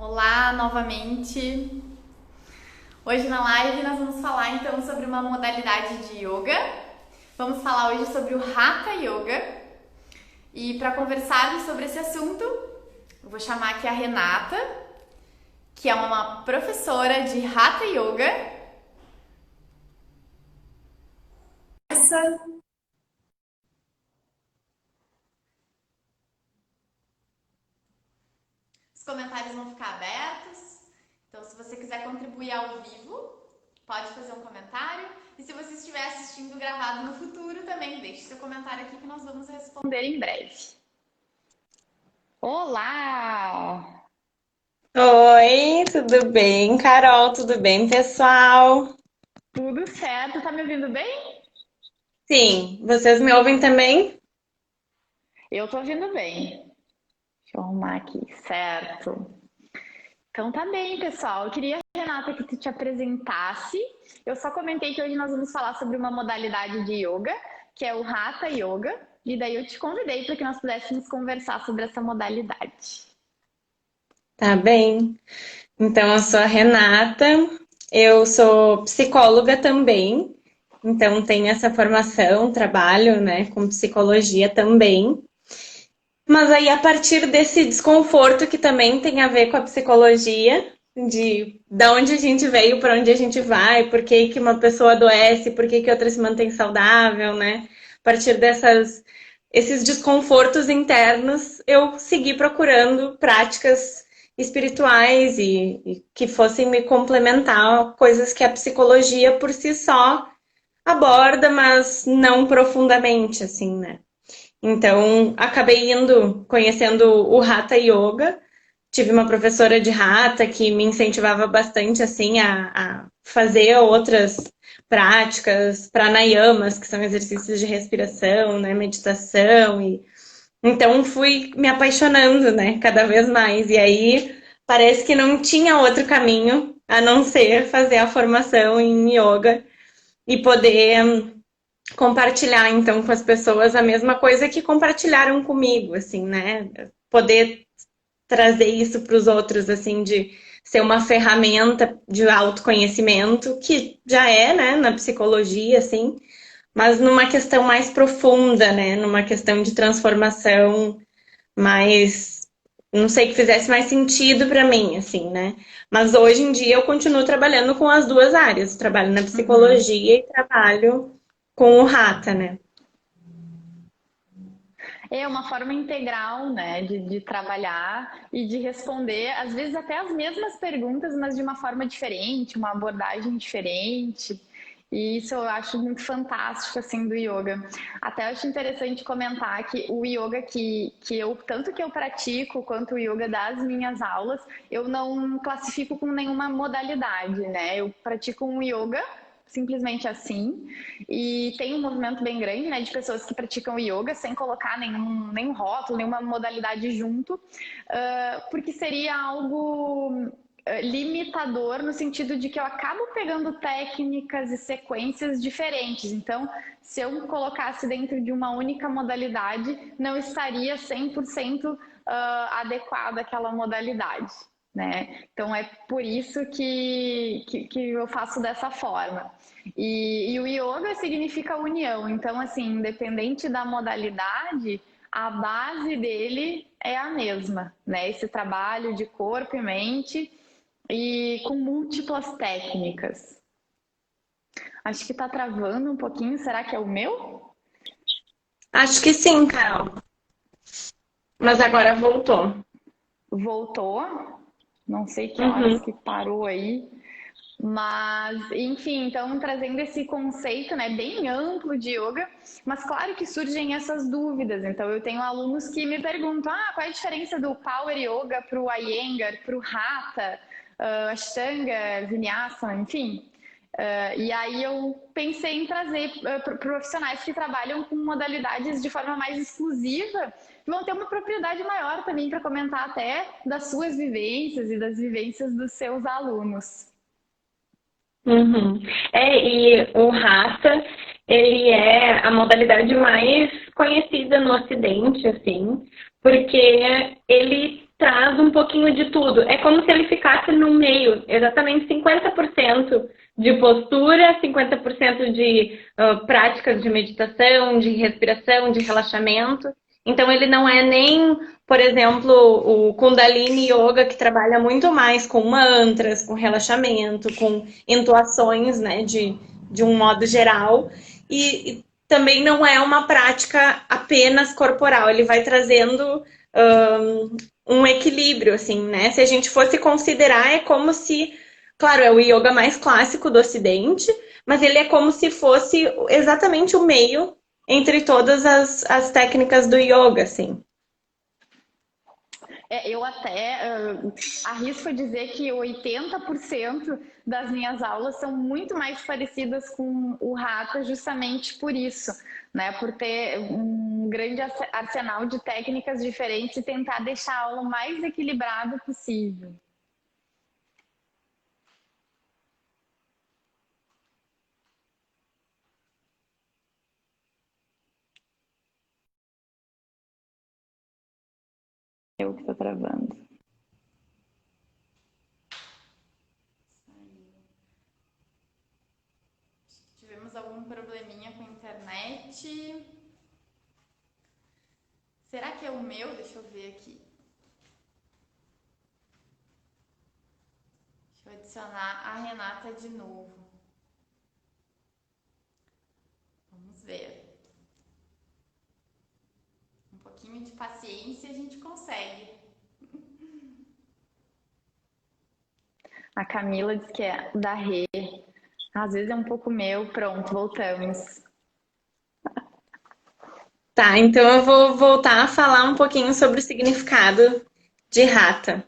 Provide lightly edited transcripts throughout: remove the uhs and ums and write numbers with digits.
Olá, novamente. Hoje na live nós vamos falar então sobre uma modalidade de yoga. Vamos falar hoje sobre o Hatha Yoga. E para conversarmos sobre esse assunto, eu vou chamar aqui a Renata, que é uma professora de Hatha Yoga. Os comentários vão ficar abertos. Então, se você quiser contribuir ao vivo, pode fazer um comentário. E se você estiver assistindo gravado no futuro, também deixe seu comentário aqui que nós vamos responder em breve. Olá! Oi, tudo bem? Carol, tudo bem, pessoal? Tudo certo? Tá me ouvindo bem? Sim, vocês me ouvem também? Eu tô ouvindo bem. Deixa eu arrumar aqui, certo. Então tá bem, pessoal. Eu queria, Renata, que tu te apresentasse. Eu só comentei que hoje nós vamos falar sobre uma modalidade de yoga, que é o Hatha Yoga. E daí eu te convidei para que nós pudéssemos conversar sobre essa modalidade. Tá bem. Então, eu sou a Renata, eu sou psicóloga também, então tenho essa formação, trabalho, né, com psicologia também. Mas aí, a partir desse desconforto que também tem a ver com a psicologia, de da onde a gente veio, para onde a gente vai, por que que uma pessoa adoece, por que que outra se mantém saudável, né? A partir esses desconfortos internos, eu segui procurando práticas espirituais e que fossem me complementar, coisas que a psicologia por si só aborda, mas não profundamente, assim, né? Então, acabei indo, conhecendo o Hatha Yoga. Tive uma professora de Hatha que me incentivava bastante, assim, a fazer outras práticas, pranayamas, que são exercícios de respiração, né, meditação. Então, fui me apaixonando, né, cada vez mais. E aí, parece que não tinha outro caminho a não ser fazer a formação em yoga e poder compartilhar então com as pessoas a mesma coisa que compartilharam comigo, assim, né? Poder trazer isso para os outros, assim, de ser uma ferramenta de autoconhecimento, que já é, né, na psicologia, assim, mas numa questão mais profunda, né? Numa questão de transformação mais, não sei, que fizesse mais sentido para mim, assim, né? Mas hoje em dia eu continuo trabalhando com as duas áreas. Trabalho na Uhum. psicologia e trabalho com o Rata, né? É uma forma integral, né, de trabalhar e de responder, às vezes até as mesmas perguntas, mas de uma forma diferente, uma abordagem diferente. E isso eu acho muito fantástico, assim, do yoga. Até acho interessante comentar que o yoga que eu, tanto que eu pratico, quanto o yoga das minhas aulas, eu não classifico com nenhuma modalidade, né? Eu pratico um yoga simplesmente assim. E tem um movimento bem grande, né, de pessoas que praticam yoga sem colocar nenhum rótulo, nenhuma modalidade junto, porque seria algo limitador no sentido de que eu acabo pegando técnicas e sequências diferentes. Então, se eu colocasse dentro de uma única modalidade, não estaria 100% adequada àquela modalidade. Né? Então é por isso que eu faço dessa forma. E o yoga significa união, então assim, independente da modalidade, a base dele é a mesma, né? Esse trabalho de corpo e mente e com múltiplas técnicas. Acho que tá travando um pouquinho, será que é o meu? Acho que sim, Carol. Mas agora voltou. Voltou, não sei que horas Uhum. que parou aí. Mas, enfim, então trazendo esse conceito, né, bem amplo de yoga, mas claro que surgem essas dúvidas. Então, eu tenho alunos que me perguntam: qual é a diferença do Power Yoga para o Iyengar, para o Hatha, Ashtanga, Vinyasa, enfim. E aí eu pensei em trazer profissionais que trabalham com modalidades de forma mais exclusiva, que vão ter uma propriedade maior também para comentar até das suas vivências e das vivências dos seus alunos. Uhum. E o Hatha, ele é a modalidade mais conhecida no Ocidente, assim, porque ele traz um pouquinho pouquinho de tudo. É como se ele ficasse no meio, exatamente 50% de postura, 50% de práticas de meditação, de respiração, de relaxamento. Então ele não é nem, por exemplo, o Kundalini Yoga, que trabalha muito mais com mantras, com relaxamento, com entoações, né, de um modo geral. E também não é uma prática apenas corporal, ele vai trazendo um equilíbrio, assim, né? Se a gente fosse considerar, é como se, claro, é o yoga mais clássico do Ocidente, mas ele é como se fosse exatamente o meio entre todas as técnicas do yoga, assim. Eu até arrisco a dizer que 80% das minhas aulas são muito mais parecidas com o Hatha justamente por isso, né? Por ter um grande arsenal de técnicas diferentes e tentar deixar a aula o mais equilibrada possível. Eu que estou travando. Tivemos algum probleminha com a internet. Será que é o meu? Deixa eu ver aqui. Deixa eu adicionar a Renata de novo. Vamos ver. Um pouquinho de paciência a gente consegue. A Camila diz que é da Rê. Às vezes é um pouco meu. Pronto, voltamos. Tá, então eu vou voltar a falar um pouquinho sobre o significado de Hatha.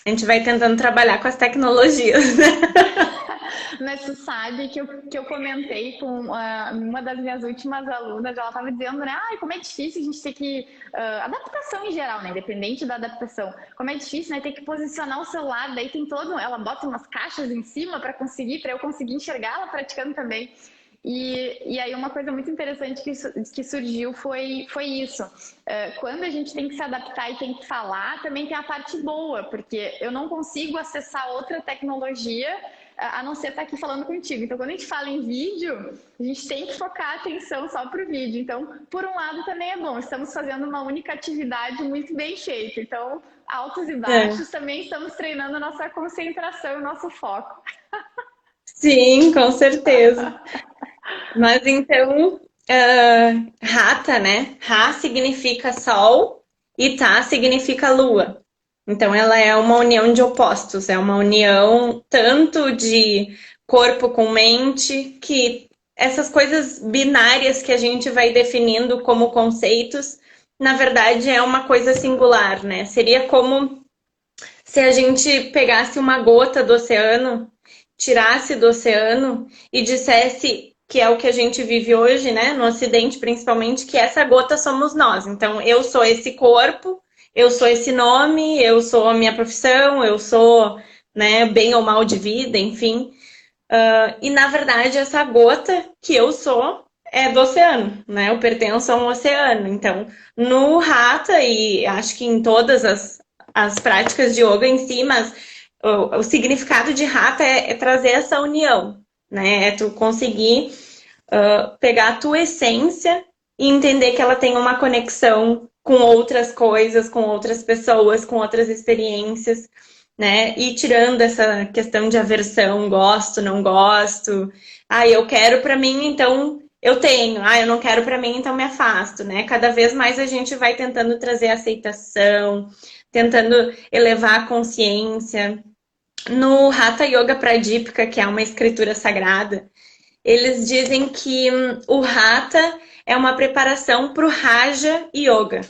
A gente vai tentando trabalhar com as tecnologias, né? Mas tu sabe que eu comentei com uma das minhas últimas alunas, ela estava dizendo, né? Ai, como é difícil a gente ter que. Adaptação em geral, né? Independente da adaptação. Como é difícil, né? Ter que posicionar o celular, daí tem todo. Ela bota umas caixas em cima para eu conseguir enxergar ela praticando também. E aí uma coisa muito interessante que surgiu foi isso. Quando a gente tem que se adaptar e tem que falar, também tem a parte boa, porque eu não consigo acessar outra tecnologia a não ser estar aqui falando contigo. Então, quando a gente fala em vídeo, a gente tem que focar a atenção só para o vídeo. Então, por um lado também é bom, estamos fazendo uma única atividade muito bem feita. Então, altos e baixos, também estamos treinando a nossa concentração, o nosso foco. Sim, com certeza. Mas então, Rata, né? Ra significa sol e Tá significa lua. Então, ela é uma união de opostos, é uma união tanto de corpo com mente, que essas coisas binárias que a gente vai definindo como conceitos, na verdade é uma coisa singular, né? Seria como se a gente pegasse uma gota do oceano, tirasse do oceano e dissesse que é o que a gente vive hoje, né, no Ocidente principalmente, que essa gota somos nós. Então, eu sou esse corpo, eu sou esse nome, eu sou a minha profissão, eu sou, né, bem ou mal de vida, enfim. E, na verdade, essa gota que eu sou é do oceano, né? Eu pertenço a um oceano. Então, no Hatha, e acho que em todas as práticas de yoga em si, mas o significado de Hatha é trazer essa união, né? É tu conseguir pegar a tua essência e entender que ela tem uma conexão com outras coisas, com outras pessoas, com outras experiências, né? E tirando essa questão de aversão, gosto, não gosto. Ah, eu quero pra mim, então eu tenho. Ah, eu não quero pra mim, então me afasto, né? Cada vez mais a gente vai tentando trazer aceitação, tentando elevar a consciência. No Hatha Yoga Pradipika, que é uma escritura sagrada, eles dizem que o Hatha é uma preparação para o Raja Yoga,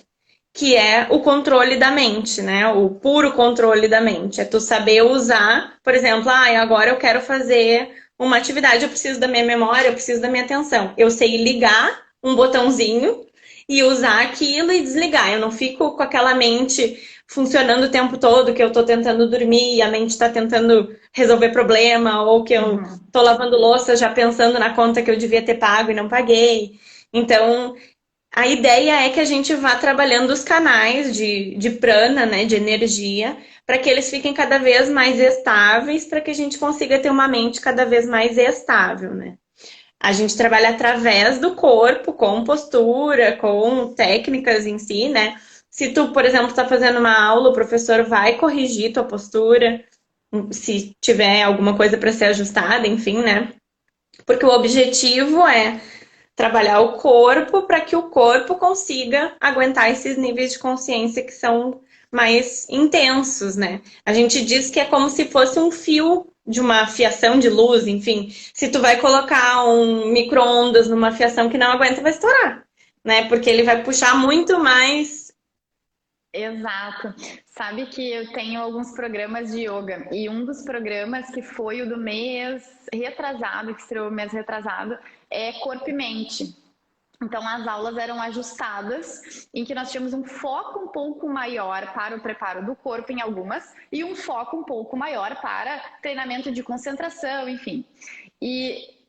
que é o controle da mente, né? O puro controle da mente. É tu saber usar, por exemplo, agora eu quero fazer uma atividade, eu preciso da minha memória, eu preciso da minha atenção. Eu sei ligar um botãozinho e usar aquilo e desligar. Eu não fico com aquela mente funcionando o tempo todo, que eu tô tentando dormir e a mente tá tentando resolver problema, ou que eu tô lavando louça já pensando na conta que eu devia ter pago e não paguei. Então, A ideia é que a gente vá trabalhando os canais de prana, né, de energia, para que eles fiquem cada vez mais estáveis, para que a gente consiga ter uma mente cada vez mais estável, né? A gente trabalha através do corpo, com postura, com técnicas em si, né? Se tu, por exemplo, está fazendo uma aula, o professor vai corrigir tua postura, se tiver alguma coisa para ser ajustada, enfim, né? Porque o objetivo é trabalhar o corpo para que o corpo consiga aguentar esses níveis de consciência que são mais intensos, né? A gente diz que é como se fosse um fio de uma fiação de luz, enfim. Se tu vai colocar um micro-ondas numa fiação que não aguenta, vai estourar, né? Porque ele vai puxar muito mais. Exato. Sabe que eu tenho alguns programas de yoga e um dos programas que foi o do mês retrasado, que estreou o mês retrasado, é Corpo e Mente. Então, as aulas eram ajustadas, em que nós tínhamos um foco um pouco maior para o preparo do corpo em algumas, e um foco um pouco maior para treinamento de concentração, enfim.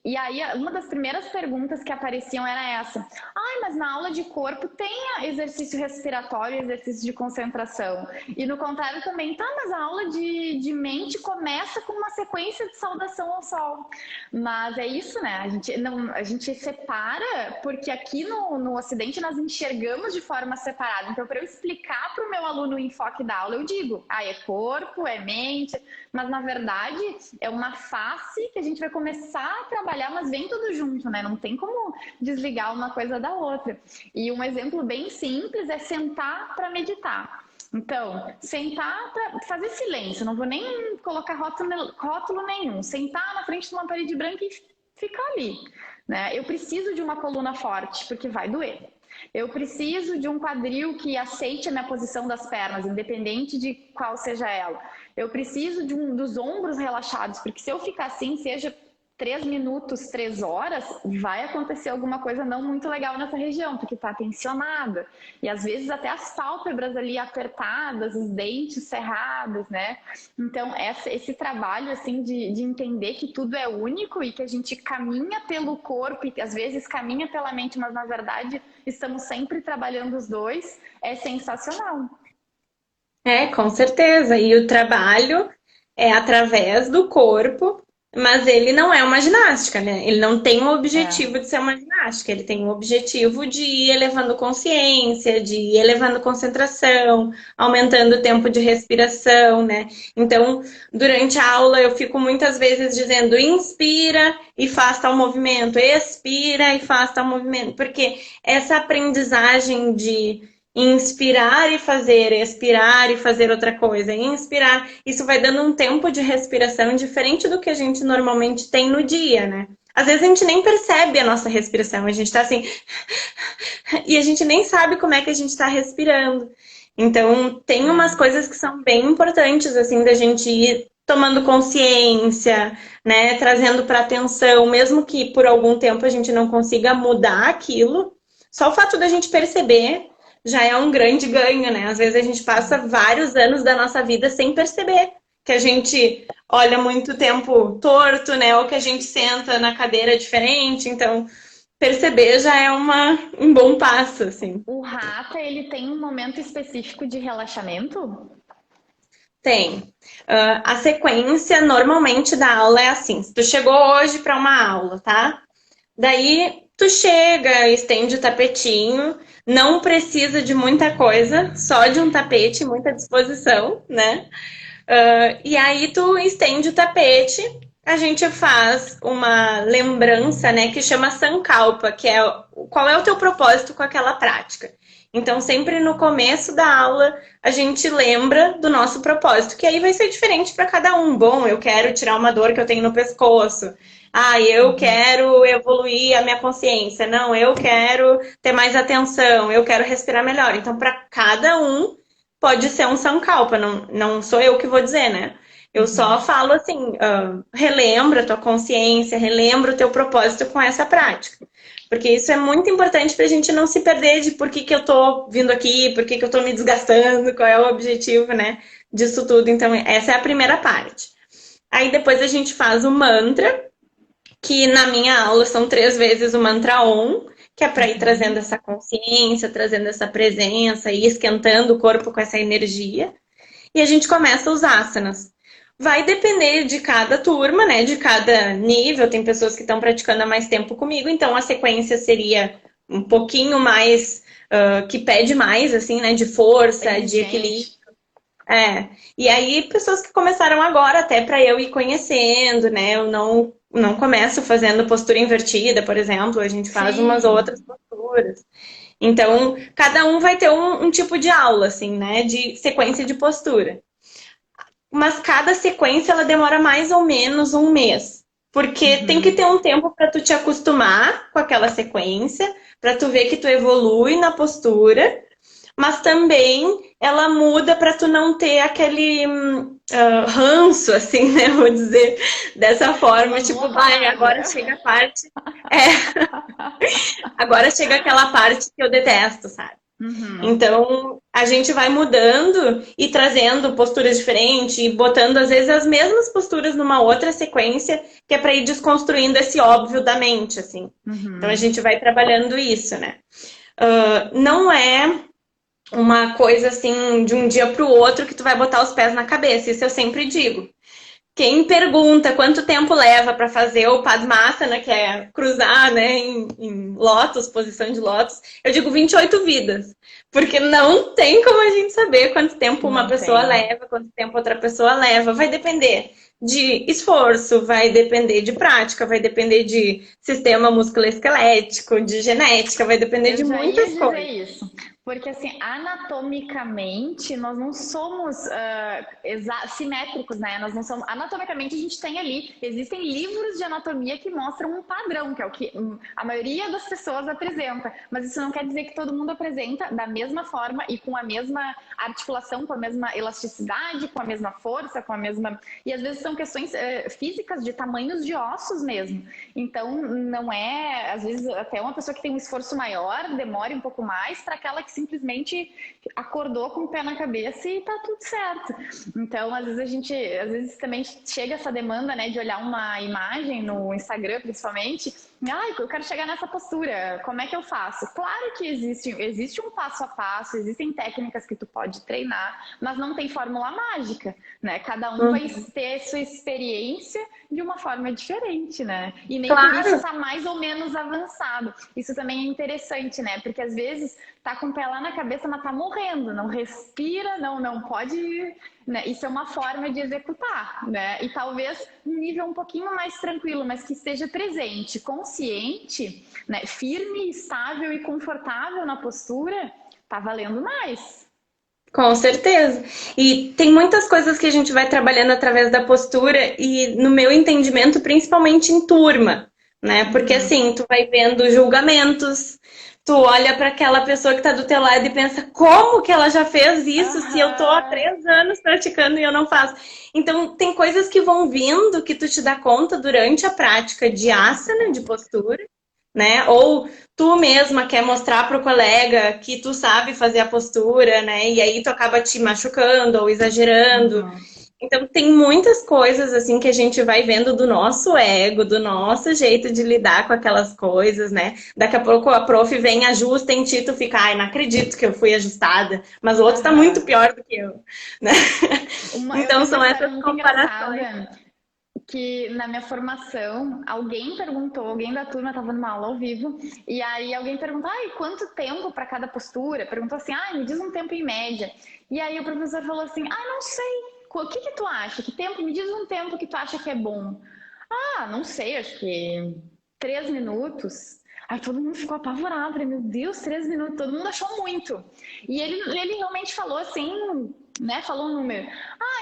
E aí, uma das primeiras perguntas que apareciam era essa: ai, mas na aula de corpo tem exercício respiratório, exercício de concentração. E no contrário também, tá, mas a aula de mente começa com uma sequência de saudação ao sol. Mas é isso, né? A gente separa, porque aqui no Ocidente nós enxergamos de forma separada. Então, para eu explicar para o meu aluno o enfoque da aula, eu digo, é corpo, é mente, mas na verdade é uma face que a gente vai começar a trabalhar, mas vem tudo junto, né? Não tem como desligar uma coisa da outra. E um exemplo bem simples é sentar para meditar. Então, sentar para fazer silêncio, não vou nem colocar rótulo nenhum. Sentar na frente de uma parede branca e ficar ali, né? Eu preciso de uma coluna forte, porque vai doer. Eu preciso de um quadril que aceite a minha posição das pernas, independente de qual seja ela. Eu preciso dos ombros relaxados, porque se eu ficar assim, seja 3 minutos, 3 horas, vai acontecer alguma coisa não muito legal nessa região, porque está tensionada. E às vezes até as pálpebras ali apertadas, os dentes cerrados, né? Então, esse trabalho assim de entender que tudo é único e que a gente caminha pelo corpo e às vezes caminha pela mente, mas na verdade estamos sempre trabalhando os dois, é sensacional. É, com certeza. E o trabalho é através do corpo, mas ele não é uma ginástica, né? Ele não tem o É. objetivo de ser uma ginástica, ele tem o objetivo de ir elevando consciência, de ir elevando concentração, aumentando o tempo de respiração, né? Então, durante a aula, eu fico muitas vezes dizendo inspira e faz tal movimento, expira e faz tal movimento, porque essa aprendizagem de inspirar e fazer, expirar e fazer outra coisa, inspirar, isso vai dando um tempo de respiração diferente do que a gente normalmente tem no dia, né? Às vezes a gente nem percebe a nossa respiração, a gente tá assim, e a gente nem sabe como é que a gente tá respirando. Então, tem umas É. coisas que são bem importantes, assim, da gente ir tomando consciência, né? Trazendo para atenção, mesmo que por algum tempo a gente não consiga mudar aquilo, só o fato da gente perceber já é um grande ganho, né? Às vezes a gente passa vários anos da nossa vida sem perceber que a gente olha muito tempo torto, né? Ou que a gente senta na cadeira diferente. Então, perceber já é um bom passo, assim. O Hatha, ele tem um momento específico de relaxamento? Tem. A sequência normalmente da aula é assim. Se tu chegou hoje para uma aula, tá? Daí tu chega, estende o tapetinho, não precisa de muita coisa, só de um tapete, muita disposição, né? E aí tu estende o tapete, a gente faz uma lembrança, né, que chama Sankalpa, que é qual é o teu propósito com aquela prática. Então, sempre no começo da aula, a gente lembra do nosso propósito, que aí vai ser diferente para cada um. Bom, eu quero tirar uma dor que eu tenho no pescoço. Ah, eu Uhum. quero evoluir a minha consciência. Não, eu quero ter mais atenção, eu quero respirar melhor. Então, para cada um, pode ser um Sankalpa, não sou eu que vou dizer, né? Eu só Uhum. falo assim, relembra a tua consciência, relembra o teu propósito com essa prática. Porque isso é muito importante para a gente não se perder de por que, que eu tô vindo aqui, por que, que eu tô me desgastando, qual é o objetivo, né, disso tudo. Então, essa é a primeira parte. Aí depois a gente faz o mantra, que na minha aula são 3 vezes o mantra Om, que é para ir trazendo essa consciência, trazendo essa presença e esquentando o corpo com essa energia. E a gente começa os asanas. Vai depender de cada turma, né? De cada nível. Tem pessoas que estão praticando há mais tempo comigo, então a sequência seria um pouquinho mais, que pede mais, assim, né? De força, de equilíbrio. E aí pessoas que começaram agora até para eu ir conhecendo, né? Eu não começo fazendo postura invertida, por exemplo, a gente faz umas Sim. outras posturas. Então, cada um vai ter um tipo de aula, assim, né? De sequência de postura. Mas cada sequência ela demora mais ou menos um mês. Porque tem que ter um tempo para tu te acostumar com aquela sequência, para tu ver que tu evolui na postura, mas também ela muda para tu não ter aquele ranço, assim, né? Vou dizer dessa Eu forma, não tipo, vou vai, parar, agora chega a parte. É, agora chega aquela parte que eu detesto, sabe? Uhum. Então, a gente vai mudando e trazendo posturas diferentes e botando, às vezes, as mesmas posturas numa outra sequência, que é para ir desconstruindo esse óbvio da mente, assim. Então, a Uhum. gente vai trabalhando isso, né? Não é uma coisa assim de um dia para o outro que tu vai botar os pés na cabeça. Isso eu sempre digo. Quem pergunta quanto tempo leva para fazer o Padmasana, que é cruzar, né, em lótus, posição de lótus, eu digo 28 vidas. Porque não tem como a gente saber quanto tempo uma Não pessoa tem. leva, quanto tempo outra pessoa leva. Vai depender de esforço, vai depender de prática, vai depender de sistema musculoesquelético, de genética, vai depender Eu de já ia muitas dizer coisas. isso, porque assim, anatomicamente, nós não somos simétricos, né? Nós não somos. Anatomicamente, a gente tem ali, existem livros de anatomia que mostram um padrão, que é o que a maioria das pessoas apresenta, mas isso não quer dizer que todo mundo apresenta da mesma forma e com a mesma articulação, com a mesma elasticidade, com a mesma força, com a mesma. E às vezes são questões físicas de tamanhos de ossos mesmo. Então, não é, às vezes, até uma pessoa que tem um esforço maior, demore um pouco mais, para aquela que simplesmente acordou com o pé na cabeça e tá tudo certo. Então, às vezes também chega essa demanda, né, de olhar uma imagem no Instagram, principalmente, eu quero chegar nessa postura, como é que eu faço? Claro que existe um passo a passo, existem técnicas que tu pode treinar, mas não tem fórmula mágica, né? Cada um vai ter sua experiência de uma forma diferente, né? E nem por isso Claro. tá mais ou menos avançado. Isso também é interessante, né? Porque às vezes tá com o pé lá na cabeça, mas tá morrendo, não respira, não pode, né? Isso é uma forma de executar, né? E talvez um nível um pouquinho mais tranquilo, mas que esteja presente, consciente, né? Firme, estável e confortável na postura, tá valendo mais. Com certeza. E tem muitas coisas que a gente vai trabalhando através da postura e, no meu entendimento, principalmente em turma, né? Porque Uhum. assim, tu vai vendo julgamentos, tu olha para aquela pessoa que tá do teu lado e pensa, como que ela já fez isso se eu tô há Aham. 3 anos praticando e eu não faço? Então, tem coisas que vão vindo que tu te dá conta durante a prática de asana, de postura, né? Ou tu mesma quer mostrar para o colega que tu sabe fazer a postura, né? E aí tu acaba te machucando ou exagerando. Uhum. Então tem muitas coisas assim que a gente vai vendo do nosso ego, do nosso jeito de lidar com aquelas coisas, né? Daqui a pouco a prof vem, ajusta em ti, tu fica, ai, não acredito que eu fui ajustada, mas o outro tá muito Aham. pior do que eu, né? Eu Então tenho uma são história essas muito comparações. engraçada que na minha formação alguém perguntou, alguém da turma estava numa aula ao vivo, e aí alguém perguntou, quanto tempo para cada postura? Perguntou assim, me diz um tempo em média. E aí o professor falou assim, não sei, o que que tu acha? Que tempo? Me diz um tempo que tu acha que é bom. Não sei, acho que 3 minutos. Aí todo mundo ficou apavorado, falei, meu Deus, 3 minutos, todo mundo achou muito. E ele realmente falou assim, né, falou um número.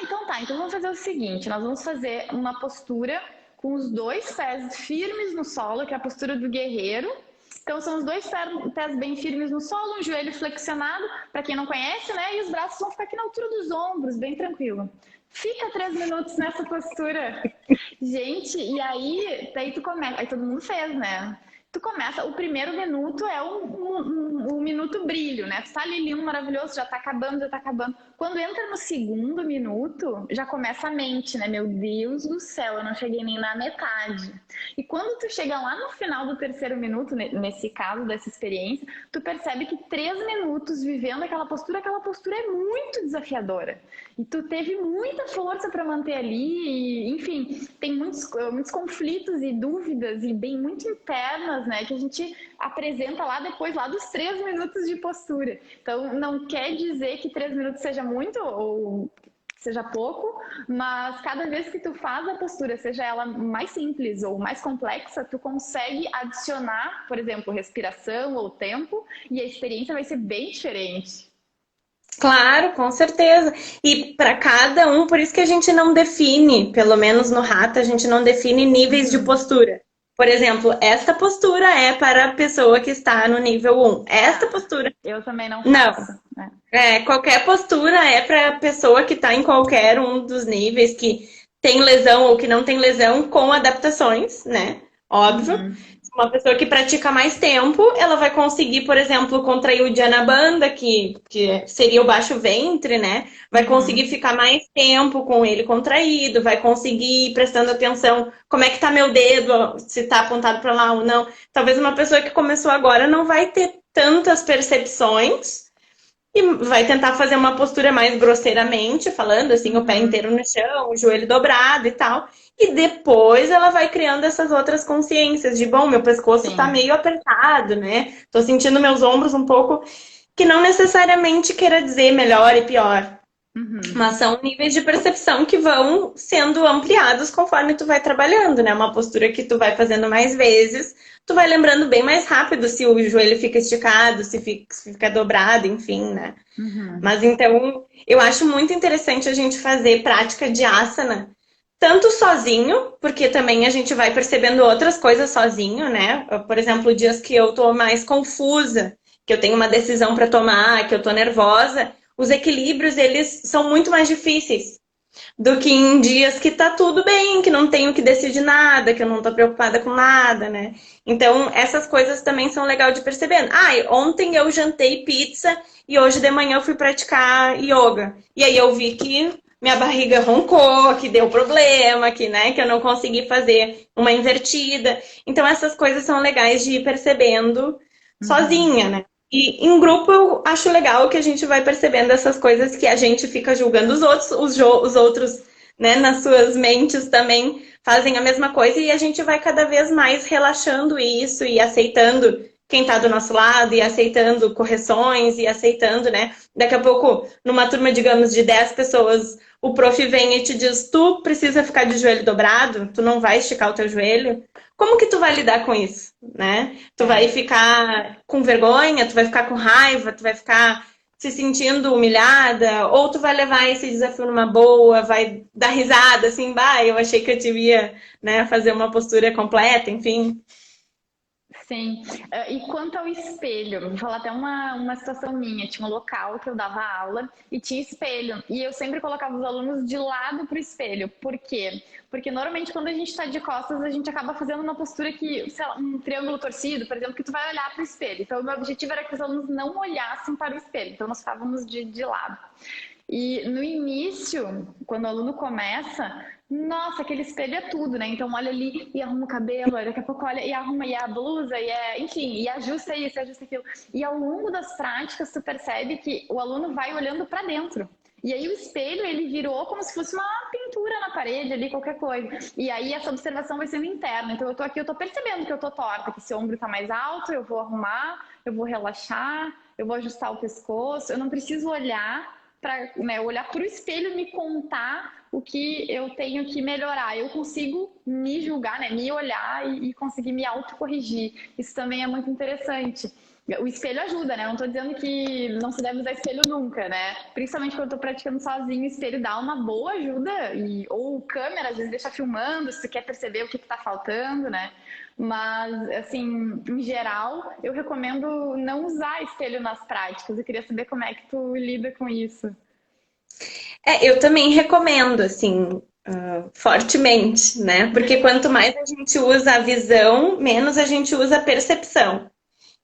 Então tá, então vamos fazer o seguinte, nós vamos fazer uma postura com os dois pés firmes no solo, que é a postura do guerreiro. Então são os dois pés bem firmes no solo, um joelho flexionado, para quem não conhece, né, e os braços vão ficar aqui na altura dos ombros, bem tranquilo. Fica 3 minutos nessa postura. Gente, e aí, daí tu começa, aí todo mundo fez, né? tu começa, o primeiro minuto é um minuto brilho, né? Tu tá ali lindo, maravilhoso, já tá acabando, já tá acabando. Quando entra no segundo minuto, já começa a mente, né? Meu Deus do céu, eu não cheguei nem na metade. E quando tu chega lá no final do terceiro minuto, nesse caso dessa experiência, tu percebe que 3 minutos vivendo aquela postura é muito desafiadora. E tu teve muita força para manter ali, e, enfim, tem muitos conflitos e dúvidas e bem muito internas, né, que a gente apresenta lá depois lá dos 3 minutos de postura. Então, não quer dizer que 3 minutos seja muito ou seja pouco, mas cada vez que tu faz a postura, seja ela mais simples ou mais complexa, tu consegue adicionar, por exemplo, respiração ou tempo, e a experiência vai ser bem diferente. Claro, com certeza. E para cada um, por isso que a gente não define, pelo menos no Hatha, a gente não define níveis de Uhum. postura. Por exemplo, esta postura é para a pessoa que está no nível um. Esta Ah, postura. eu também não Não. faço, né? Qualquer postura é para a pessoa que está em qualquer um dos níveis, que tem lesão ou que não tem lesão, com adaptações, né? Óbvio. Uhum. Uma pessoa que pratica mais tempo, ela vai conseguir, por exemplo, contrair o Dhyana Bandha, que seria o baixo ventre, né? Vai conseguir Uhum. ficar mais tempo com ele contraído, vai conseguir ir prestando atenção como é que tá meu dedo, se tá apontado para lá ou não. Talvez uma pessoa que começou agora não vai ter tantas percepções e vai tentar fazer uma postura mais grosseiramente, falando assim, o pé Uhum. inteiro no chão, o joelho dobrado e tal. E depois ela vai criando essas outras consciências de, bom, meu pescoço tá Sim. meio apertado, né? Tô sentindo meus ombros um pouco, que não necessariamente queira dizer melhor e pior. Uhum. Mas são níveis de percepção que vão sendo ampliados conforme tu vai trabalhando, né? Uma postura que tu vai fazendo mais vezes, tu vai lembrando bem mais rápido se o joelho fica esticado, se fica dobrado, enfim, né? Uhum. Mas então, eu acho muito interessante a gente fazer prática de asana, tanto sozinho, porque também a gente vai percebendo outras coisas sozinho, né? Por exemplo, dias que eu tô mais confusa, que eu tenho uma decisão para tomar, que eu tô nervosa, os equilíbrios, eles são muito mais difíceis do que em dias que tá tudo bem, que não tenho que decidir nada, que eu não tô preocupada com nada, né? Então, essas coisas também são legal de perceber. Ai, ontem eu jantei pizza e hoje de manhã eu fui praticar yoga. E aí eu vi que minha barriga roncou, que deu problema, que, né, que eu não consegui fazer uma invertida. Então, essas coisas são legais de ir percebendo Uhum. sozinha, né? E em grupo eu acho legal que a gente vai percebendo essas coisas que a gente fica julgando os outros, os outros, né, nas suas mentes também fazem a mesma coisa e a gente vai cada vez mais relaxando isso e aceitando quem está do nosso lado e aceitando correções e aceitando, né? Daqui a pouco, numa turma, digamos, de 10 pessoas, o prof vem e te diz, tu precisa ficar de joelho dobrado, tu não vai esticar o teu joelho. Como que tu vai lidar com isso, né? Tu vai É. ficar com vergonha, tu vai ficar com raiva, tu vai ficar se sentindo humilhada, ou tu vai levar esse desafio numa boa, vai dar risada, assim, bah, eu achei que eu devia, né, fazer uma postura completa, enfim. Sim. E quanto ao espelho, vou falar até uma situação minha. Tinha um local que eu dava aula e tinha espelho. E eu sempre colocava os alunos de lado para o espelho. Por quê? Porque normalmente quando a gente está de costas, a gente acaba fazendo uma postura que, sei lá, um triângulo torcido, por exemplo, que tu vai olhar para o espelho. Então, o meu objetivo era que os alunos não olhassem para o espelho. Então, nós ficávamos de lado. E no início, quando o aluno começa, nossa, aquele espelho é tudo, né? Então olha ali e arruma o cabelo, aí daqui a pouco olha e arruma e a blusa, enfim, e ajusta isso, ajusta aquilo. E ao longo das práticas, tu percebe que o aluno vai olhando para dentro. E aí o espelho, ele virou como se fosse uma pintura na parede ali, qualquer coisa. E aí essa observação vai sendo interna. Então eu tô aqui, eu tô percebendo que eu tô torta, que esse ombro tá mais alto, eu vou arrumar, eu vou relaxar, eu vou ajustar o pescoço. Eu não preciso olhar para, né, olhar para o espelho e me contar o que eu tenho que melhorar. Eu consigo me julgar, né, me olhar e conseguir me autocorrigir. Isso também é muito interessante. O espelho ajuda, né? Eu não tô dizendo que não se deve usar espelho nunca, né? Principalmente quando eu tô praticando sozinho, o espelho dá uma boa ajuda. Ou câmera, às vezes deixa filmando, se tu quer perceber o que tá faltando, né? Mas, assim, em geral, eu recomendo não usar espelho nas práticas. Eu queria saber como é que tu lida com isso. Eu também recomendo, assim, fortemente, né? Porque quanto mais a gente usa a visão, menos a gente usa a percepção.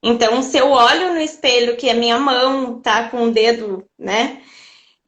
Então, se eu olho no espelho que a minha mão tá com o dedo, né?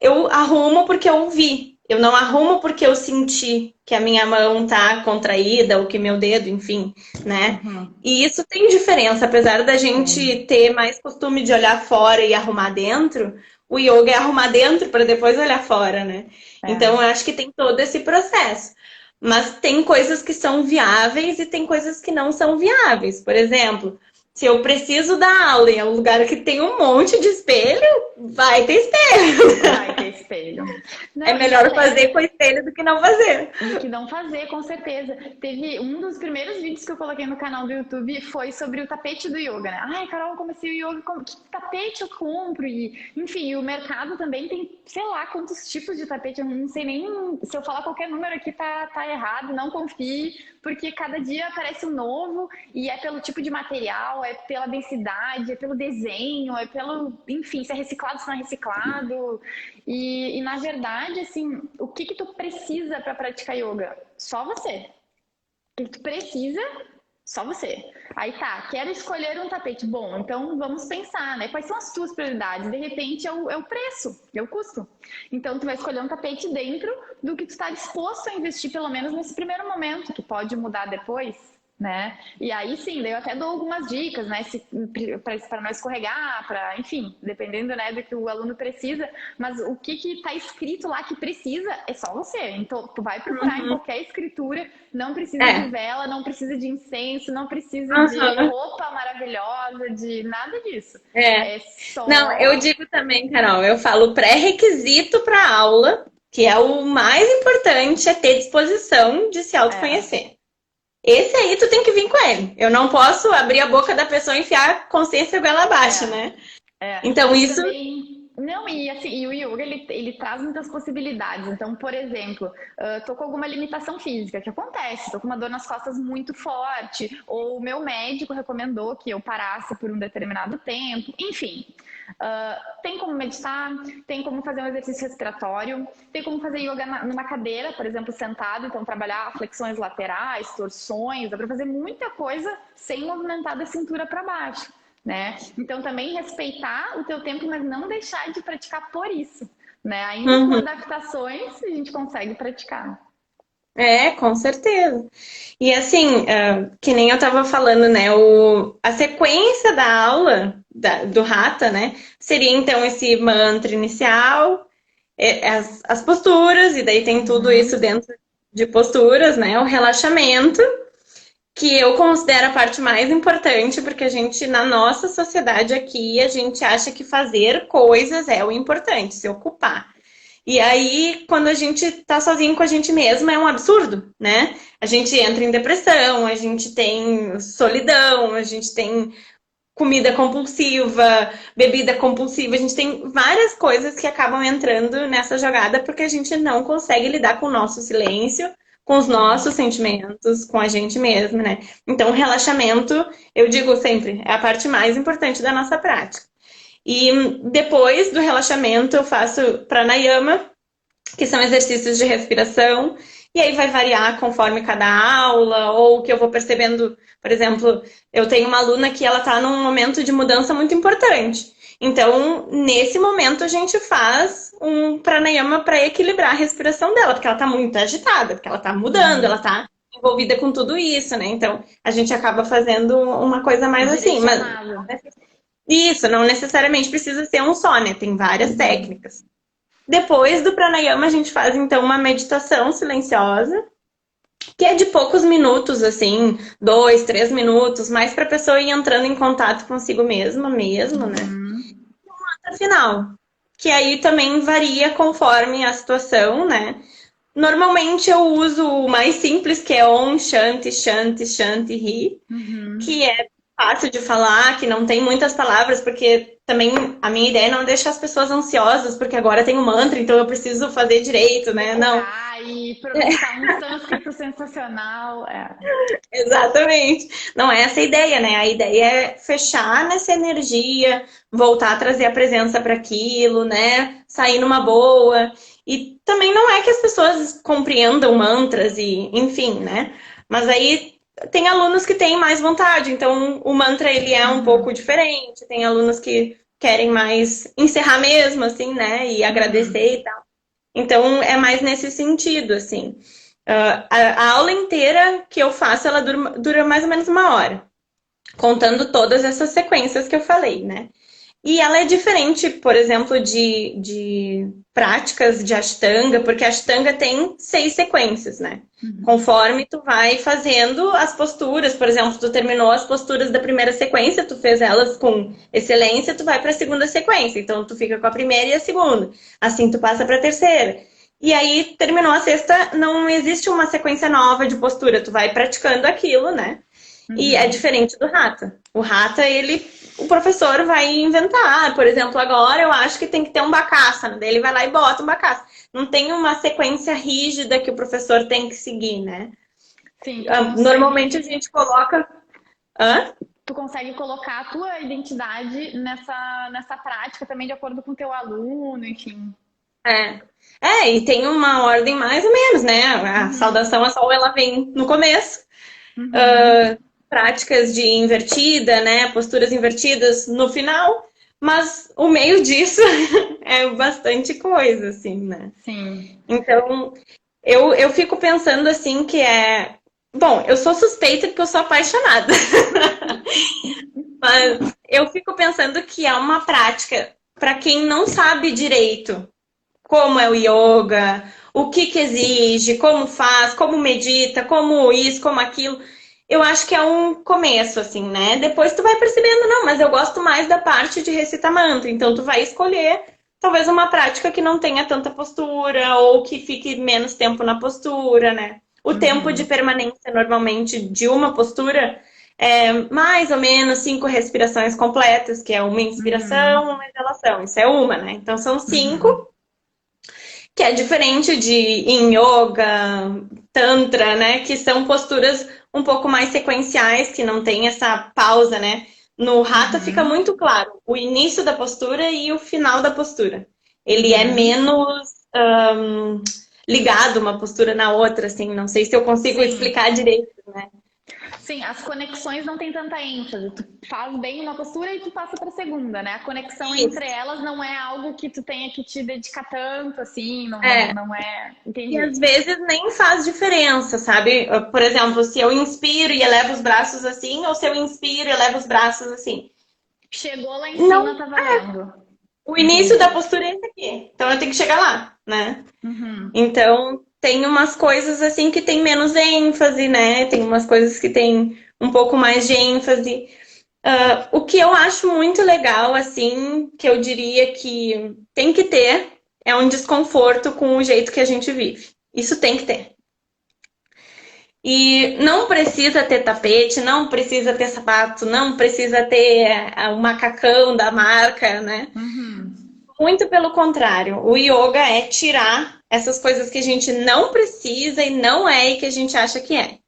Eu arrumo porque eu vi. Eu não arrumo porque eu senti que a minha mão tá contraída ou que meu dedo, enfim, né? Uhum. E isso tem diferença, apesar da Sim. gente ter mais costume de olhar fora e arrumar dentro, o yoga é arrumar dentro para depois olhar fora, né? Então, É. eu acho que tem todo esse processo. Mas tem coisas que são viáveis e tem coisas que não são viáveis. Por exemplo, se eu preciso dar aula em um lugar que tem um monte de espelho, vai ter espelho. Vai ter espelho. É Não, e melhor até fazer com espelho do que não fazer. do que não fazer, com certeza. Teve um dos primeiros vídeos que eu coloquei no canal do YouTube foi sobre o tapete do yoga, né? Ai, Carol, eu comecei o yoga, que tapete eu compro? E, enfim, o mercado também tem, sei lá, quantos tipos de tapete. Eu não sei nem se eu falar qualquer número aqui tá errado, não confie, porque cada dia aparece um novo e é pelo tipo de material, é pela densidade, é pelo desenho, é pelo, enfim, se é reciclado, se não é reciclado. E na verdade, assim, o que que tu precisa para praticar yoga? Só você. O que que tu precisa? Só você. Aí tá, quero escolher um tapete. Bom, então vamos pensar, né? Quais são as tuas prioridades? De repente é o preço, é o custo. Então tu vai escolher um tapete dentro do que tu está disposto a investir, pelo menos nesse primeiro momento, que pode mudar depois, né? E aí sim, daí eu até dou algumas dicas, né? Para não escorregar, para, enfim, dependendo, né, do que o aluno precisa. Mas o que está escrito lá que precisa é só você. Então, tu vai procurar em Uhum. qualquer escritura, não precisa de É. vela, não precisa de incenso, não precisa de Uhum. roupa maravilhosa, de nada disso. É. É Não, eu só. digo também, Carol, eu falo pré-requisito para aula, que é o mais importante, é ter disposição de se É, autoconhecer. Esse aí tu tem que vir com ele. Eu não posso abrir a boca da pessoa e enfiar a consciência goela abaixo, é. né? É, Então, e isso. também. Não, e assim, e o yoga ele traz muitas possibilidades. Então, por exemplo, tô com alguma limitação física, que acontece, tô com uma dor nas costas muito forte, ou o meu médico recomendou que eu parasse por um determinado tempo, enfim. Tem como meditar, tem como fazer um exercício respiratório, tem como fazer yoga numa cadeira, por exemplo, sentado, então trabalhar flexões laterais, torções, dá para fazer muita coisa sem movimentar da cintura para baixo. Né? Então também respeitar o teu tempo, mas não deixar de praticar por isso, né? Ainda com Uhum. adaptações a gente consegue praticar. É, com certeza. E assim, que nem eu tava falando, né? A sequência da aula do Hatha, né? Seria então esse mantra inicial, as posturas, e daí tem tudo isso Uhum. dentro de posturas, né? O relaxamento, que eu considero a parte mais importante, porque a gente, na nossa sociedade aqui, a gente acha que fazer coisas é o importante, se ocupar. E aí, quando a gente tá sozinho com a gente mesma, é um absurdo, né? A gente entra em depressão, a gente tem solidão, a gente tem comida compulsiva, bebida compulsiva, a gente tem várias coisas que acabam entrando nessa jogada porque a gente não consegue lidar com o nosso silêncio, com os Sim. nossos sentimentos, com a gente mesma, né? Então, o relaxamento, eu digo sempre, é a parte mais importante da nossa prática. E depois do relaxamento, eu faço pranayama, que são exercícios de respiração, e aí vai variar conforme cada aula, ou que eu vou percebendo, por exemplo, eu tenho uma aluna que ela está num momento de mudança muito importante. Então, nesse momento, a gente faz um pranayama para equilibrar a respiração dela, porque ela está muito agitada, porque ela está mudando, ela Uhum. está envolvida com tudo isso, né? Então, a gente acaba fazendo uma coisa mais assim, mas Direcionado. isso não necessariamente precisa ser um só, né? Tem várias Uhum. técnicas. Depois do pranayama, a gente faz então uma meditação silenciosa, que é de poucos minutos, assim, 2, 3 minutos, mais para a pessoa ir entrando em contato consigo mesma, mesmo, né? Uhum. Até final, que aí também varia conforme a situação, né? Normalmente eu uso o mais simples, que é Om Shanti Shanti Shanti Ri, Uhum. que é fácil de falar, que não tem muitas palavras, porque também a minha ideia é não deixar as pessoas ansiosas, porque agora tem o mantra, então eu preciso fazer direito, né? Não, Decorar e pronunciar um sânscrito sensacional. É. exatamente. Não é essa a ideia, né? A ideia é fechar nessa energia, voltar a trazer a presença para aquilo, né? Sair numa boa. E também não é que as pessoas compreendam mantras e, enfim, né? Mas aí tem alunos que têm mais vontade, então o mantra ele é um pouco Uhum. diferente. Tem alunos que querem mais encerrar mesmo, assim, né? E agradecer Uhum. e tal. Então é mais nesse sentido, assim. A aula inteira que eu faço, ela dura mais ou menos 1 hora, contando todas essas sequências que eu falei, né? E ela é diferente, por exemplo, de práticas de Ashtanga, porque Ashtanga tem 6 sequências, né? Uhum. Conforme tu vai fazendo as posturas, por exemplo, tu terminou as posturas da primeira sequência, tu fez elas com excelência, tu vai para a segunda sequência. Então tu fica com a primeira e a segunda. Assim tu passa para a terceira. E aí terminou a sexta, não existe uma sequência nova de postura, tu vai praticando aquilo, né? E é Uhum. diferente do Rata. O Rata, ele, o professor vai inventar. Por exemplo, agora eu acho que tem que ter um Bakasana. Daí ele vai lá e bota um Bakasana. Não tem uma sequência rígida que o professor tem que seguir, né? Sim, tu Normalmente a consegue, gente coloca. Hã? tu consegue colocar a tua identidade nessa prática também de acordo com o teu aluno, enfim. É. E tem uma ordem mais ou menos, né? A Uhum. saudação a sol ela vem no começo. Uhum. Práticas de invertida, né? Posturas invertidas no final. Mas o meio disso é bastante coisa, assim, né? Sim. Então, eu fico pensando assim que é. Bom, eu sou suspeita porque eu sou apaixonada, mas eu fico pensando que é uma prática para quem não sabe direito como é o yoga, o que que exige, como faz, como medita, como isso, como aquilo. Eu acho que é um começo, assim, né? Depois tu vai percebendo, não, mas eu gosto mais da parte de recitar mantra. Então tu vai escolher talvez uma prática que não tenha tanta postura ou que fique menos tempo na postura, né? O tempo de Uhum. permanência normalmente de uma postura é mais ou menos 5 respirações completas, que é uma inspiração, Uhum. uma exalação. Isso é uma, né? Então são Uhum. 5 que é diferente de em yoga, tantra, né? Que são posturas um pouco mais sequenciais, que não tem essa pausa, né? No hatha fica Uhum. muito claro o início da postura e o final da postura. Ele é Uhum. menos ligado uma postura na outra, assim. Não sei se eu consigo Sim. explicar direito, né? Sim, as conexões não tem tanta ênfase. Tu faz bem uma postura e tu passa para a segunda, né? A conexão entre Isso. elas não é algo que tu tenha que te dedicar tanto, assim, É, não é. e Entendi. às vezes nem faz diferença, sabe? Por exemplo, se eu inspiro e elevo os braços assim, ou se eu inspiro e elevo os braços assim. Chegou lá em cima, Não, tá valendo. o início da Entendi. postura é esse aqui. Então eu tenho que chegar lá, né? Uhum. Então tem umas coisas assim que tem menos ênfase, né? Tem umas coisas que tem um pouco mais de ênfase. O que eu acho muito legal, assim, que eu diria que tem que ter, é um desconforto com o jeito que a gente vive. Isso tem que ter. E não precisa ter tapete, não precisa ter sapato, não precisa ter o macacão da marca, né? Uhum. Muito pelo contrário, o yoga é tirar essas coisas que a gente não precisa e não é e que a gente acha que é.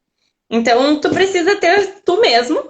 Então, tu precisa ter tu mesmo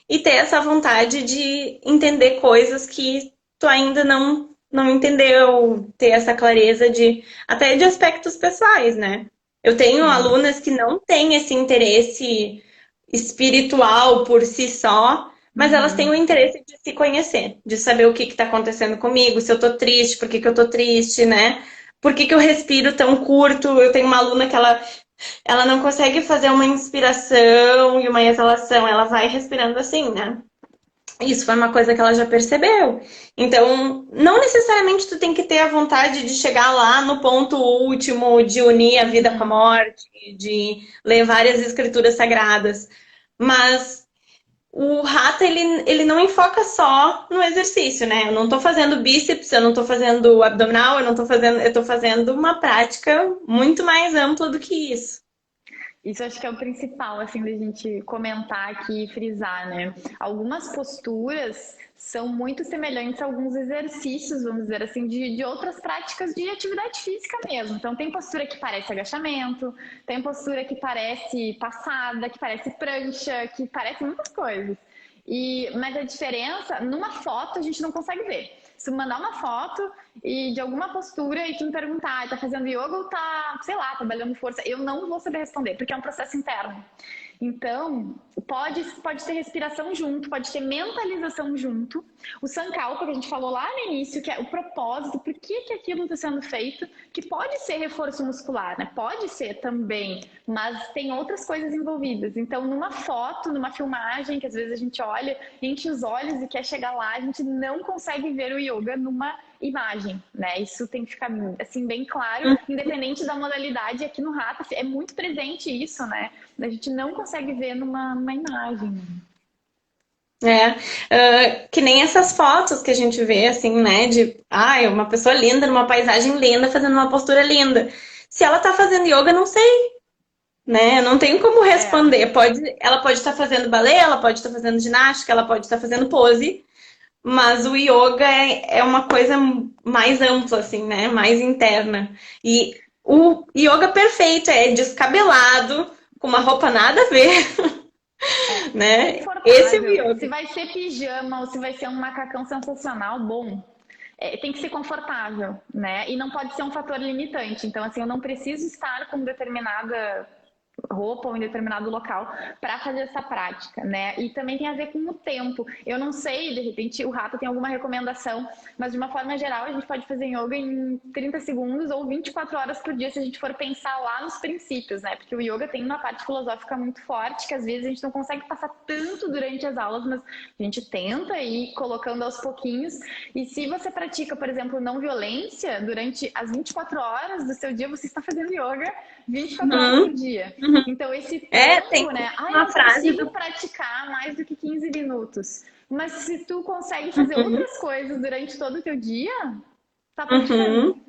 e ter essa vontade de entender coisas que tu ainda não entendeu, ter essa clareza de até de aspectos pessoais, né? Eu tenho Sim. alunas que não têm esse interesse espiritual por si só, mas elas têm o Uhum. interesse de se conhecer, de saber o que está acontecendo comigo, se eu tô triste, por que que eu tô triste, né? Por que que eu respiro tão curto? Eu tenho uma aluna que ela não consegue fazer uma inspiração e uma exalação, ela vai respirando assim, né? Isso foi uma coisa que ela já percebeu. Então, não necessariamente tu tem que ter a vontade de chegar lá no ponto último, de unir a vida com a Uhum. morte, de ler várias escrituras sagradas. Mas o Hatha, ele não enfoca só no exercício, né? Eu não tô fazendo bíceps, eu não tô fazendo abdominal, eu tô fazendo uma prática muito mais ampla do que isso. Isso acho que é o principal, assim, da gente comentar aqui e frisar, né? Algumas posturas são muito semelhantes a alguns exercícios, vamos dizer assim, de outras práticas de atividade física mesmo. Então, tem postura que parece agachamento, tem postura que parece passada, que parece prancha, que parece muitas coisas. Mas a diferença, numa foto, a gente não consegue ver. Se tu mandar uma foto e de alguma postura e tu me perguntar, tá fazendo yoga ou tá, sei lá, trabalhando força, eu não vou saber responder, porque é um processo interno. Então, pode ter respiração junto, pode ter mentalização junto. O Sankalpa, que a gente falou lá no início, que é o propósito, por que aquilo está sendo feito, que pode ser reforço muscular, né? Pode ser também, mas tem outras coisas envolvidas. Então, numa foto, numa filmagem, que às vezes a gente olha, enche os olhos e quer chegar lá, a gente não consegue ver o yoga numa imagem, né? Isso tem que ficar assim bem claro, independente da modalidade. Aqui no Hatha é muito presente isso, né? A gente não consegue ver numa imagem. Que nem essas fotos que a gente vê, assim, né? De, uma pessoa linda, numa paisagem linda, fazendo uma postura linda. Se ela tá fazendo yoga, não sei, né? Eu não tenho como responder. Ela pode estar fazendo balé, ela pode estar fazendo ginástica, ela pode estar fazendo pose, mas o yoga é uma coisa mais ampla, assim, né? Mais interna. E o yoga perfeito é descabelado, com uma roupa nada a ver. Né? Esse é o yoga. Se vai ser pijama ou se vai ser um macacão sensacional, bom, tem que ser confortável, né? E não pode ser um fator limitante. Então, assim, eu não preciso estar com determinada roupa ou em determinado local para fazer essa prática, né? E também tem a ver com o tempo. Eu não sei, de repente o Hatha tem alguma recomendação, mas de uma forma geral a gente pode fazer yoga em 30 segundos ou 24 horas por dia se a gente for pensar lá nos princípios, né? Porque o yoga tem uma parte filosófica muito forte que às vezes a gente não consegue passar tanto durante as aulas, mas a gente tenta ir colocando aos pouquinhos. E se você pratica, por exemplo, não violência, durante as 24 horas do seu dia você está fazendo yoga 24 horas por dia. Então, esse tempo, tem né? uma Eu não frase consigo praticar mais do que 15 minutos. Mas se tu consegue fazer outras coisas durante todo o teu dia, tá praticando.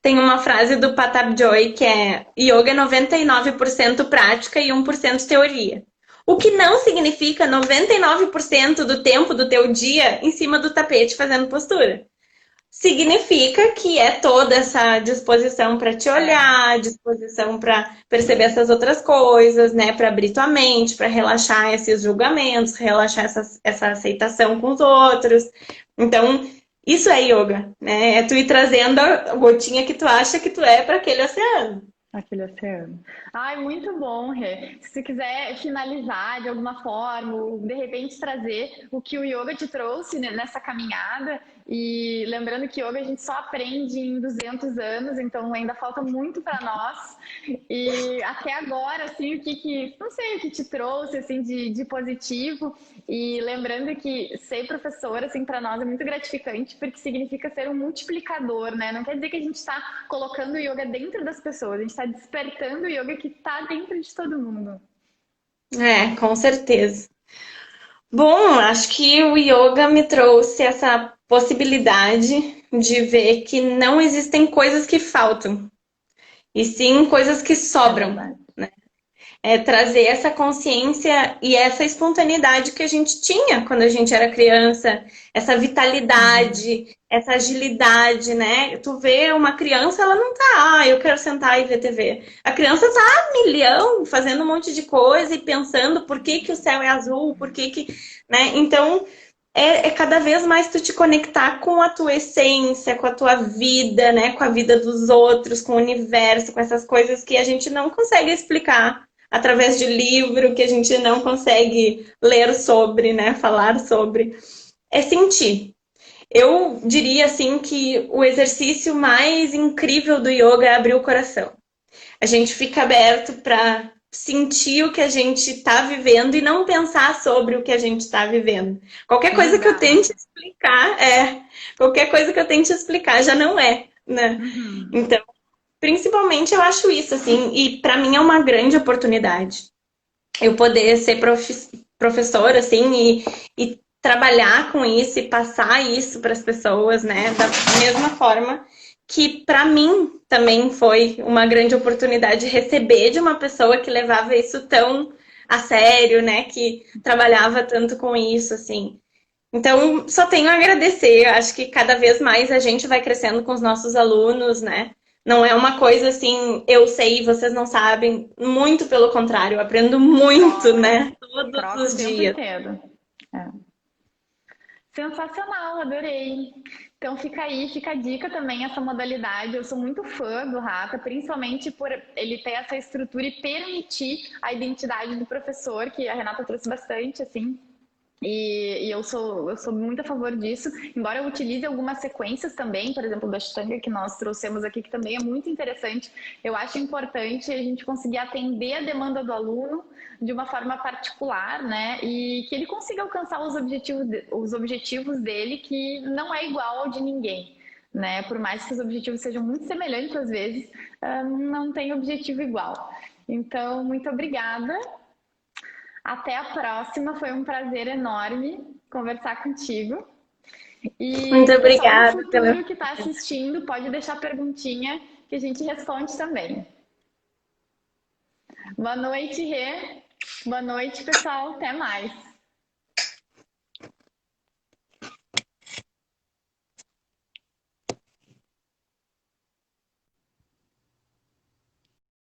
Tem uma frase do Patabjoy que é: yoga é 99% prática e 1% teoria. O que não significa 99% do tempo do teu dia em cima do tapete fazendo postura. Significa que é toda essa disposição para te olhar, disposição para perceber essas outras coisas, né? Para abrir tua mente, para relaxar esses julgamentos, relaxar essa aceitação com os outros. Então, isso é yoga, né? É tu ir trazendo a gotinha que tu acha que tu é para aquele oceano. Aquele oceano. Ai, muito bom, Rê. Se você quiser finalizar de alguma forma, ou de repente trazer o que o yoga te trouxe nessa caminhada, e lembrando que yoga a gente só aprende em 200 anos, então ainda falta muito para nós. E até agora, assim, não sei, o que te trouxe, assim, de positivo. E lembrando que ser professora, assim, para nós é muito gratificante, porque significa ser um multiplicador, né? Não quer dizer que a gente está colocando o yoga dentro das pessoas, a gente está despertando o yoga que está dentro de todo mundo. Com certeza. Bom, acho que o yoga me trouxe essa possibilidade de ver que não existem coisas que faltam, e sim coisas que sobram. Trazer essa consciência e essa espontaneidade que a gente tinha quando a gente era criança, essa vitalidade, essa agilidade, né? Tu vê uma criança, ela não tá, eu quero sentar e ver TV. A criança tá a milhão, fazendo um monte de coisa e pensando por que que o céu é azul, por que que, né? Então, é cada vez mais tu te conectar com a tua essência, com a tua vida, né? Com a vida dos outros, com o universo, com essas coisas que a gente não consegue explicar através de livro, que a gente não consegue ler sobre, né? Falar sobre. É sentir. Eu diria, assim, que o exercício mais incrível do yoga é abrir o coração. A gente fica aberto para sentir o que a gente está vivendo e não pensar sobre o que a gente está vivendo. Qualquer coisa que eu tente explicar, qualquer coisa que eu tente explicar já não é, né? Então, principalmente eu acho isso, assim, e para mim é uma grande oportunidade eu poder ser professora, assim, e trabalhar com isso e passar isso para as pessoas, né? Da mesma forma que para mim também foi uma grande oportunidade receber de uma pessoa que levava isso tão a sério, né? Que trabalhava tanto com isso, assim. Então, só tenho a agradecer. Eu acho que cada vez mais a gente vai crescendo com os nossos alunos, né? Não é uma coisa assim, eu sei, vocês não sabem. Muito pelo contrário, eu aprendo muito, né? Todos os dias. Sensacional, adorei. Então fica aí, fica a dica também essa modalidade. Eu sou muito fã do Rata, principalmente por ele ter essa estrutura e permitir a identidade do professor, que a Renata trouxe bastante, assim. E eu sou muito a favor disso, embora eu utilize algumas sequências também, por exemplo, da Ashtanga que nós trouxemos aqui, que também é muito interessante. Eu acho importante a gente conseguir atender a demanda do aluno de uma forma particular, né? E que ele consiga alcançar os objetivos dele, que não é igual ao de ninguém. Né? Por mais que os objetivos sejam muito semelhantes, às vezes, não tem objetivo igual. Então, muito obrigada. Até a próxima, foi um prazer enorme conversar contigo. E Muito o pessoal do obrigada pela. futuro que está assistindo pode deixar perguntinha que a gente responde também. Boa noite, Rê. Boa noite, pessoal. Até mais.